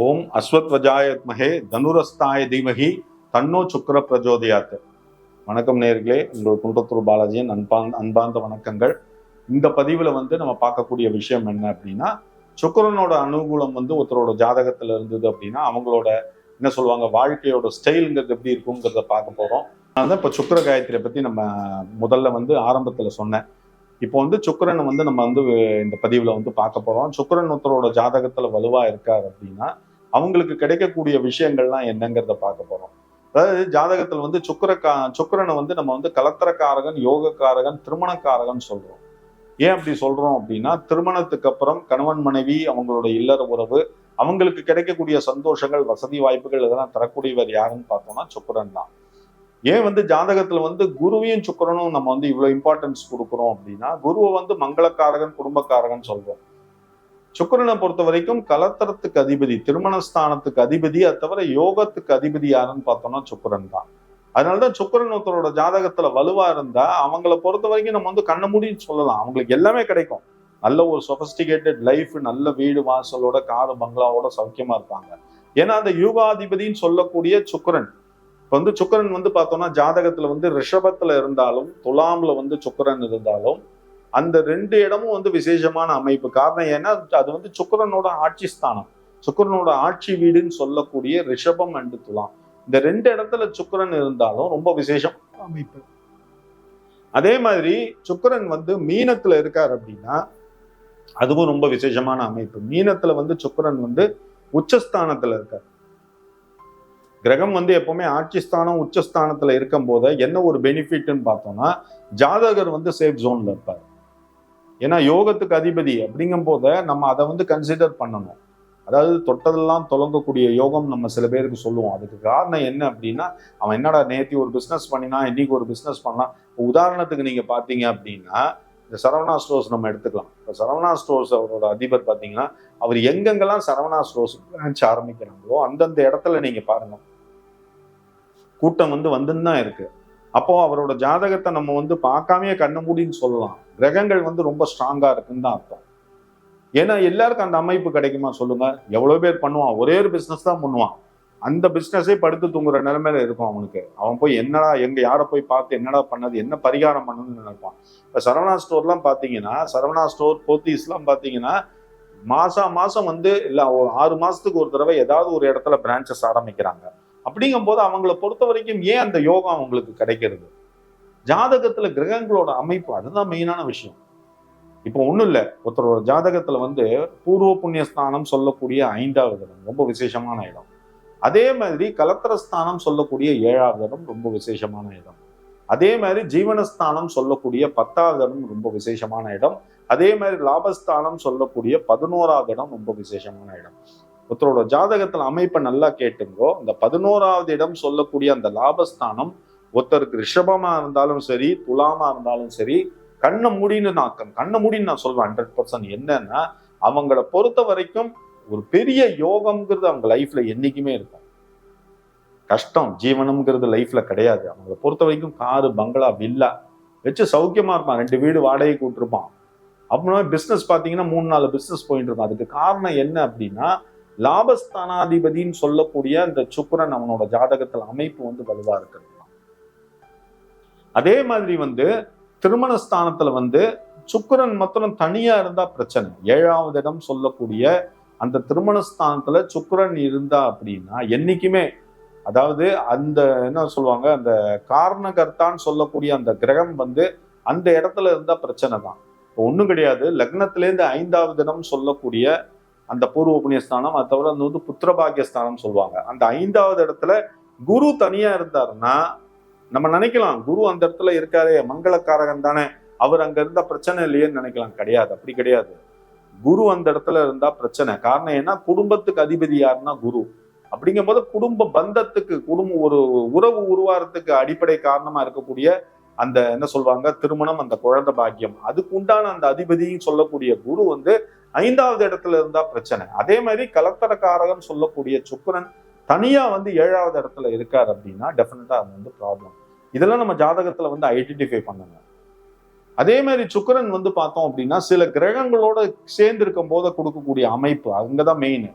ஓம் அஸ்வத்வஜாயத்மஹே தனுரஸ்தாய தீமகி தன்னோ சுக்கர பிரஜோதயாத். வணக்கம் நேர்களே, உங்கள் குன்றத்தூர் பாலாஜியின் அன்பார்ந்த வணக்கங்கள். இந்த பதிவில் நம்ம பார்க்கக்கூடிய விஷயம் என்ன அப்படின்னா, சுக்கரனோட அனுகூலம் ஒருத்தரோட ஜாதகத்தில் இருந்தது அப்படின்னா அவங்களோட என்ன சொல்லுவாங்க, வாழ்க்கையோட ஸ்டைலுங்கிறது எப்படி இருக்குங்கிறத பார்க்க போகிறோம். அதான் இப்போ சுக்கர காயத்ரியை பற்றி நம்ம முதல்ல ஆரம்பத்தில் சொன்னேன். இப்போ சுக்கிரன் நம்ம இந்த பதிவில் பார்க்க போறோம். சுக்கிரன் ஒருத்தரோட ஜாதகத்துல வலுவா இருக்காரு அப்படின்னா அவங்களுக்கு கிடைக்கக்கூடிய விஷயங்கள்லாம் என்னங்கிறத பார்க்க போறோம். அதாவது ஜாதகத்துல சுக்கிரனை நம்ம கலத்திரக்காரகன், யோகக்காரகன், திருமணக்காரகன் சொல்றோம். ஏன் அப்படி சொல்றோம் அப்படின்னா, திருமணத்துக்கு அப்புறம் கணவன் மனைவி அவங்களோட இல்லற உறவு, அவங்களுக்கு கிடைக்கக்கூடிய சந்தோஷங்கள், வசதி வாய்ப்புகள் இதெல்லாம் தரக்கூடியவர் யாருன்னு பார்த்தோம்னா சுக்கிரன் தான். ஏன் ஜாதகத்துல குருவையும் சுக்கிரனும் நம்ம இவ்வளவு இம்பார்ட்டன்ஸ் கொடுக்குறோம் அப்படின்னா, குருவை மங்களக்காரகன், குடும்பக்காரகன் சொல்றோம். சுக்கிரனை பொறுத்த வரைக்கும் கலத்திரத்துக்கு அதிபதி, திருமணஸ்தானத்துக்கு அதிபதி, அது தவிர யோகத்துக்கு அதிபதி யாருன்னு பார்த்தோம்னா சுக்கிரன் தான். அதனாலதான் சுக்கிரன் ஒருத்தரோட ஜாதகத்துல வலுவா இருந்தா அவங்கள பொறுத்த வரைக்கும் நம்ம கண்ண மூடின்னு சொல்லலாம், அவங்களுக்கு எல்லாமே கிடைக்கும். நல்ல ஒரு சொபஸ்டிகேட்டட் லைஃப், நல்ல வீடு வாசலோட, காரு பங்களாவோட சௌக்கியமா இருப்பாங்க. ஏன்னா அந்த யுகாதிபதின்னு சொல்லக்கூடிய சுக்கிரன் இப்போ சுக்கிரன் பார்த்தோம்னா ஜாதகத்துல ரிஷபத்துல இருந்தாலும் துலாம்ல சுக்கிரன் இருந்தாலும் அந்த ரெண்டு இடமும் விசேஷமான அமைப்பு. காரணம் ஏன்னா அது சுக்கிரனோட ஆட்சி ஸ்தானம், சுக்கிரனோட ஆட்சி வீடுன்னு சொல்லக்கூடிய ரிஷபம் அண்டு துலாம். இந்த ரெண்டு இடத்துல சுக்கிரன் இருந்தாலும் ரொம்ப விசேஷம் அமைப்பு. அதே மாதிரி சுக்கிரன் மீனத்துல இருக்கார் அப்படின்னா அதுவும் ரொம்ப விசேஷமான அமைப்பு. மீனத்துல சுக்கிரன் உச்சஸ்தானத்துல இருக்கார். கிரகம் எப்பவுமே ஆட்சி ஸ்தானம் உச்சஸ்தானத்துல இருக்கும் போது என்ன ஒரு பெனிஃபிட்னு பார்த்தோம்னா, ஜாதகர் சேஃப் ஜோன்ல இருப்பார். ஏன்னா யோகத்துக்கு அதிபதி அப்படிங்கும் போத நம்ம அதை கன்சிடர் பண்ணணும். அதாவது தொட்டதெல்லாம் தொடங்கக்கூடிய யோகம் நம்ம சில பேருக்கு சொல்லுவோம். அதுக்கு காரணம் என்ன அப்படின்னா, அவன் என்னடா நேத்தி ஒரு பிசினஸ் பண்ணினா, இன்னைக்கு ஒரு பிசினஸ் பண்ணலாம். உதாரணத்துக்கு நீங்க பாத்தீங்க அப்படின்னா, இந்த சரவணா ஸ்டோர்ஸ் நம்ம எடுத்துக்கலாம். இப்போ சரவணா ஸ்டோர்ஸ் அவரோட அதிபர் பாத்தீங்கன்னா, அவர் எங்கெங்கெல்லாம் சரவணா ஸ்டோர்ஸ் பிரான்ச் ஆரம்பிக்கிறாங்களோ அந்தந்த இடத்துல நீங்க பாருங்க, கூட்டம் வந்துன்னு தான் இருக்கு. அப்போ அவரோட ஜாதகத்தை நம்ம பார்க்காமையே கண்ண மூடின்னு சொல்லலாம். கிரகங்கள் ரொம்ப ஸ்ட்ராங்கா இருக்குன்னு தான் அர்த்தம். ஏன்னா எல்லாருக்கும் அந்த அமைப்பு கிடைக்குமா சொல்லுங்க? எவ்வளவு பேர் பண்ணுவான், ஒரே ஒரு பிசினஸ் தான் பண்ணுவான், அந்த பிசினஸே படுத்து தூங்குற நிலைமையில இருக்கும் அவனுக்கு. அவன் போய் என்னடா யாரை போய் பார்த்து என்னடா பண்ணது, என்ன பரிகாரம் பண்ணணும்னு நினைப்பான். இப்ப சரவணா ஸ்டோர்லாம் பாத்தீங்கன்னா, சரவணா ஸ்டோர், போத்தீஸ்லாம் பாத்தீங்கன்னா மாசம் இல்ல ஒரு 6 மாசத்துக்கு ஒரு தடவை ஏதாவது ஒரு இடத்துல பிரான்ச்சஸ் ஆரம்பிக்கிறாங்க. அப்படிங்கும் போது அவங்களை பொறுத்த வரைக்கும் ஏன் அந்த யோகம் அவங்களுக்கு கிடைக்கிறது? ஜாதகத்துல கிரகங்களோட அமைப்பு, அதுதான் மெயினான விஷயம். இப்போ ஒண்ணும் இல்ல, ஒருத்தரோட ஜாதகத்துல பூர்வ புண்ணியஸ்தானம் சொல்லக்கூடிய 5வது இடம் ரொம்ப விசேஷமான இடம். அதே மாதிரி கலத்திரஸ்தானம் சொல்லக்கூடிய 7வது இடம் ரொம்ப விசேஷமான இடம். அதே மாதிரி ஜீவனஸ்தானம் சொல்லக்கூடிய 10வது இடம் ரொம்ப விசேஷமான இடம். அதே மாதிரி லாபஸ்தானம் சொல்லக்கூடிய 11வது இடம் ரொம்ப விசேஷமான இடம். ஒருத்தரோட ஜாதகத்துல அமைப்பை நல்லா கேட்டுங்கோ. இந்த 11வது இடம் சொல்லக்கூடிய அந்த லாபஸ்தானம் ஒருத்தருக்கு ரிஷபமா இருந்தாலும் சரி, துலாமா இருந்தாலும் சரி, கண்ண மூடின்னு நான் சொல்றேன் 100%. என்னன்னா அவங்கள பொறுத்த வரைக்கும் ஒரு பெரிய யோகம்ங்கிறது அவங்க லைஃப்ல என்னைக்குமே இருக்கும். கஷ்டம் ஜீவனம்ங்கிறது லைஃப்ல கிடையாது. அவங்கள பொறுத்த வரைக்கும் காரு, பங்களா, வில்லா வச்சு சௌக்கியமா இருப்பான். 2 வீடு வாடகை கூட்டிருப்பான். அப்படின்னா பிசினஸ் பாத்தீங்கன்னா 3-4 பிசினஸ் போயிட்டு இருக்கும். அதுக்கு காரணம் என்ன அப்படின்னா, லாபஸ்தானாதிபதினு சொல்லக்கூடிய அந்த சுக்கிரன் அவனோட ஜாதகத்துல அமைப்பு வலுவா இருக்கிறது. அதே மாதிரி திருமணஸ்தானத்துல சுக்கிரன் மாத்திரம் தனியா இருந்தா பிரச்சனை. 7வது இடம் சொல்லக்கூடிய அந்த திருமணஸ்தானத்துல சுக்கிரன் இருந்தா அப்படின்னா என்னைக்குமே, அதாவது அந்த என்ன சொல்லுவாங்க, அந்த காரணகர்த்தான்னு சொல்லக்கூடிய அந்த கிரகம் அந்த இடத்துல இருந்தா பிரச்சனை தான். ஒண்ணும் கிடையாது. லக்னத்திலேருந்து 5வது இடம் சொல்லக்கூடிய அந்த பூர்வ புண்ணியஸ்தானம், அது தவிர புத்திரபாகியஸ்தானம் சொல்லுவாங்க. அந்த 5வது இடத்துல குரு தனியா இருந்தாருன்னா நம்ம நினைக்கலாம், குரு அந்த இடத்துல இருக்காரே மங்களக்காரகன் தானே, அவர் அங்க இருந்தா பிரச்சனை இல்லையேன்னு நினைக்கலாம். கிடையாது, அப்படி கிடையாது. குரு அந்த இடத்துல இருந்தா பிரச்சனை. காரணம் ஏன்னா குடும்பத்துக்கு அதிபதி யாருன்னா குரு. அப்படிங்கும் போது குடும்ப பந்தத்துக்கு, ஒரு உறவு உருவாரத்துக்கு அடிப்படை காரணமா இருக்கக்கூடிய அந்த என்ன சொல்வாங்க, திருமணம், அந்த குழந்தை பாக்கியம், அதுக்கு உண்டான அந்த அதிபதியும் சொல்லக்கூடிய குரு 5வது இடத்துல இருந்தா பிரச்சனை. அதே மாதிரி கலத்தரக்காரகன் சொல்லக்கூடிய சுக்கிரன் தனியா 7வது இடத்துல இருக்காரு அப்படின்னா டெஃபினட்டா அது ப்ராப்ளம். இதெல்லாம் நம்ம ஜாதகத்துல ஐடென்டிஃபை பண்ணணும். அதே மாதிரி சுக்கிரன் பார்த்தோம் அப்படின்னா சில கிரகங்களோட சேர்ந்து இருக்கும் போது கொடுக்கக்கூடிய அமைப்பு, அங்கதான் மெயின்.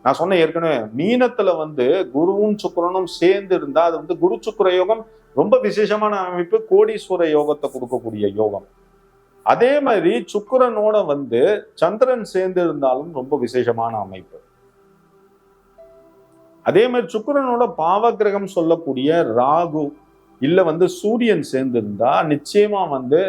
நான் சொன்ன ஏற்கனவே மீனத்துல வந்து குருவும் சுக்கிரனும் சேர்ந்து இருந்தா அது வந்து குரு சுக்கிர யோகம் ரொம்ப விசேஷமான அமைப்பு, கோடீஸ்வர யோகத்தை கொடுக்கக்கூடிய யோகம். அதே மாதிரி சுக்கிரனோட வந்து சந்திரன் சேர்ந்து இருந்தாலும் ரொம்ப விசேஷமான அமைப்பு. அதே மாதிரி சுக்கிரனோட பாவ கிரகம் சொல்லக்கூடிய ராகு இல்ல வந்து சூரியன் சேர்ந்து இருந்தா நிச்சயமா வந்து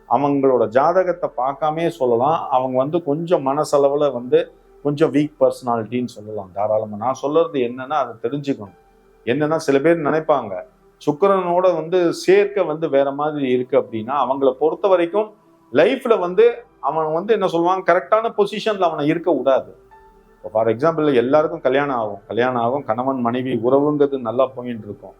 அவங்களோட ஜாதகத்தை பார்க்காமே சொல்லலாம், அவங்க வந்து கொஞ்சம் மனசளவுல வந்து கொஞ்சம் வீக் பர்சனாலிட்டின்னு சொல்லலாம் தாராளமா. நான் சொல்றது என்னன்னா அதை தெரிஞ்சுக்கணும். என்னன்னா சில பேர் நினைப்பாங்க சுக்கிரனோட வந்து சேர்க்க வந்து வேற மாதிரி இருக்கு அப்படின்னா அவங்கள பொறுத்த வரைக்கும் லைஃப்ல வந்து அவன் வந்து என்ன சொல்லுவாங்க, கரெக்டான பொசிஷன்ல அவனை இருக்க விடாது. ஃபார் எக்ஸாம்பிள் எல்லாருக்கும் கல்யாணம் ஆகும், கணவன் மனைவி உறவுங்கிறது நல்லா போயிட்டு இருக்கும்.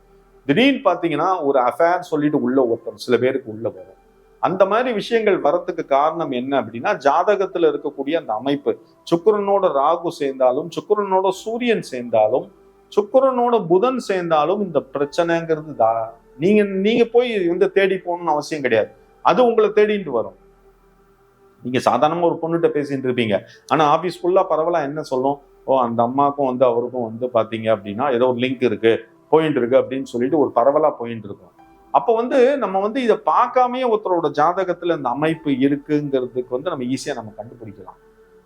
திடீர்னு பாத்தீங்கன்னா ஒரு அஃபேர் சொல்லிட்டு உள்ள ஒருத்தர் சில பேருக்கு உள்ள வரும். அந்த மாதிரி விஷயங்கள் வரத்துக்கு காரணம் என்ன அப்படின்னா ஜாதகத்துல இருக்கக்கூடிய அந்த அமைப்பு. சுக்கிரனோட ராகு சேர்ந்தாலும், சுக்கிரனோட சூரியன் சேர்ந்தாலும், சுக்கிரனோட புதன் சேர்ந்தாலும் இந்த பிரச்சனைங்கிறது நீங்க போய் வந்து தேடி போகணும்னு அவசியம் கிடையாது. அது உங்களை தேடிட்டு வரும். நீங்க சாதாரணமா ஒரு பொண்ணுகிட்ட பேசிட்டு இருப்பீங்க, ஆனா ஆபீஸ் ஃபுல்லா பரவலா என்ன சொல்லும், ஓ அந்த அம்மாக்கும் வந்து அவருக்கும் வந்து பாத்தீங்க அப்படின்னா ஏதோ ஒரு லிங்க் இருக்கு, போயிட்டு இருக்கு அப்படின்னு சொல்லிட்டு ஒரு பரவலா போயிட்டு இருக்கும். அப்ப வந்து நம்ம வந்து இதை பார்க்காமயே ஒருத்தரோட ஜாதகத்துல இந்த அமைப்பு இருக்குங்கிறதுக்கு வந்து நம்ம ஈஸியா நம்ம கண்டுபிடிக்கலாம்.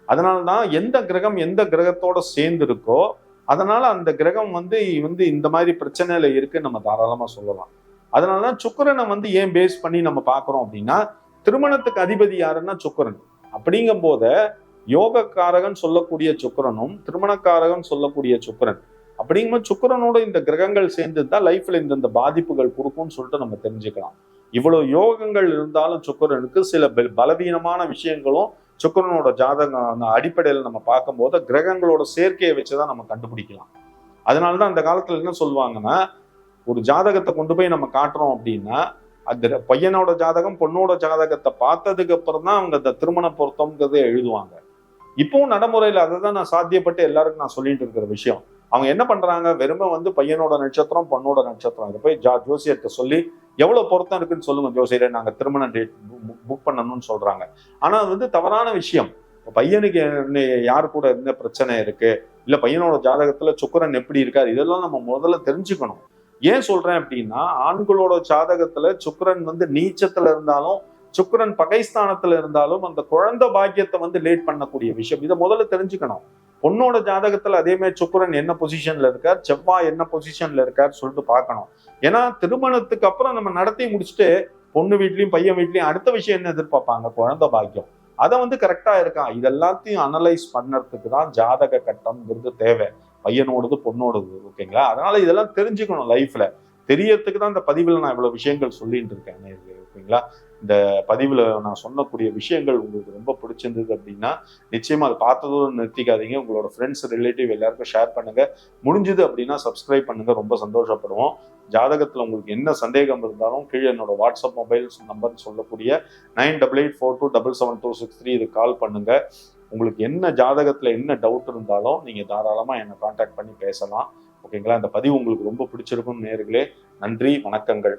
அதனாலதான் எந்த கிரகம் எந்த கிரகத்தோட சேர்ந்து இருக்கோ அதனால அந்த கிரகம் வந்து இந்த மாதிரி பிரச்சனையில இருக்குன்னு நம்ம தாராளமா சொல்லலாம். அதனாலதான் சுக்கிரனை வந்து ஏன் பேஸ் பண்ணி நம்ம பாக்குறோம் அப்படின்னா திருமணத்துக்கு அதிபதி யாருன்னா சுக்கிரன். அப்படிங்கும் போத யோகக்காரகன் சொல்லக்கூடிய சுக்கிரனும் திருமணக்காரகன் சொல்லக்கூடிய சுக்கிரன். அப்படிங்கும்போது சுக்கிரனோட இந்த கிரகங்கள் சேர்ந்து தான் லைஃப்ல இந்த பாதிப்புகள் கொடுக்கும்னு சொல்லிட்டு நம்ம தெரிஞ்சுக்கலாம். இவ்வளவு யோகங்கள் இருந்தாலும் சுக்கிரனுக்கு சில பலவீனமான விஷயங்களும் சுக்கிரனோட ஜாதகம் அடிப்படையில் நம்ம பார்க்கும்போது கிரகங்களோட சேர்க்கையை வச்சுதான் நம்ம கண்டுபிடிக்கலாம். அதனாலதான் அந்த காலத்துல என்ன சொல்லுவாங்கன்னா ஒரு ஜாதகத்தை கொண்டு போய் நம்ம காட்டுறோம் அப்படின்னா அந்த பையனோட ஜாதகம் பொண்ணோட ஜாதகத்தை பார்த்ததுக்கு அப்புறம் தான் அவங்க அந்த திருமண பொருத்தம்ங்கிறத எழுதுவாங்க. இப்பவும் நடைமுறையில அதை தான் நான் சாத்தியப்பட்டு எல்லாருக்கும் நான் சொல்லிட்டு இருக்கிற விஷயம். அவங்க என்ன பண்றாங்க, வெறுமை வந்து பையனோட நட்சத்திரம் பொண்ணோட நட்சத்திரம் இதை போய் ஜோசியர்கிட்ட சொல்லி எவ்வளவு பொருத்தம் இருக்குன்னு சொல்லுங்க ஜோசியரை, நாங்க திருமண டேட் புக் பண்ணணும்னு சொல்றாங்க. ஆனா அது வந்து தவறான விஷயம். பையனுக்கு யாரு கூட என்ன பிரச்சனை இருக்கு, இல்ல பையனோட ஜாதகத்துல சுக்கிரன் எப்படி இருக்காரு, இதெல்லாம் நம்ம முதல்ல தெரிஞ்சுக்கணும். ஏன் சொல்றேன் அப்படின்னா ஆண்களோட ஜாதகத்துல சுக்கிரன் வந்து நீச்சத்துல இருந்தாலும் சுக்கிரன் பகைஸ்தானத்துல இருந்தாலும் அந்த குழந்தை பாக்கியத்தை வந்து லேட் பண்ணக்கூடிய விஷயம், இதை முதல்ல தெரிஞ்சுக்கணும். பொண்ணோட ஜாதகத்துல அதே மாதிரி சுக்கிரன் என்ன பொசிஷன்ல இருக்கார், செவ்வாய் என்ன பொசிஷன்ல இருக்கார் சொல்லிட்டு பார்க்கணும். ஏன்னா திருமணத்துக்கு அப்புறம் நம்ம நடத்தி முடிச்சுட்டு பொண்ணு வீட்லயும் பையன் வீட்லயும் அடுத்த விஷயம் என்ன எதிர்பார்ப்பாங்க, குழந்தை பாக்கியம். அதை வந்து கரெக்டா இருக்கா இதெல்லாத்தையும் அனலைஸ் பண்ணறதுக்கு தான் ஜாதக கட்டம்ங்கிறது தேவை, பையனோடது பொண்ணோடது. ஓகேங்களா? அதனால இதெல்லாம் தெரிஞ்சுக்கணும். லைஃப்ல தெரியறதுக்கு தான் இந்த பதிவுல நான் இவ்வளவு விஷயங்கள் சொல்லிட்டு இருக்கேன். ஓகேங்களா? இந்த பதிவுல நான் சொல்லக்கூடிய விஷயங்கள் உங்களுக்கு ரொம்ப பிடிச்சிருந்தது அப்படின்னா நிச்சயமா அதை பார்த்ததோடு நிறுத்திக்காதீங்க. உங்களோட ஃப்ரெண்ட்ஸ் ரிலேட்டிவ் எல்லாருக்கும் ஷேர் பண்ணுங்க. முடிஞ்சது அப்படின்னா சப்ஸ்கிரைப் பண்ணுங்க, ரொம்ப சந்தோஷப்படுவோம். ஜாதகத்துல உங்களுக்கு என்ன சந்தேகம் இருந்தாலும் கீழே என்னோட வாட்ஸ்அப் மொபைல் நம்பர் சொல்லக்கூடிய 9884277263 இது கால் பண்ணுங்க. உங்களுக்கு என்ன ஜாதகத்துல என்ன டவுட் இருந்தாலும் நீங்க தாராளமா என்னை கான்டாக்ட் பண்ணி பேசலாம். ஓகேங்களா? இந்த பதிவு உங்களுக்கு ரொம்ப பிடிச்சிருக்கும் நேயர்களே. நன்றி, வணக்கங்கள்.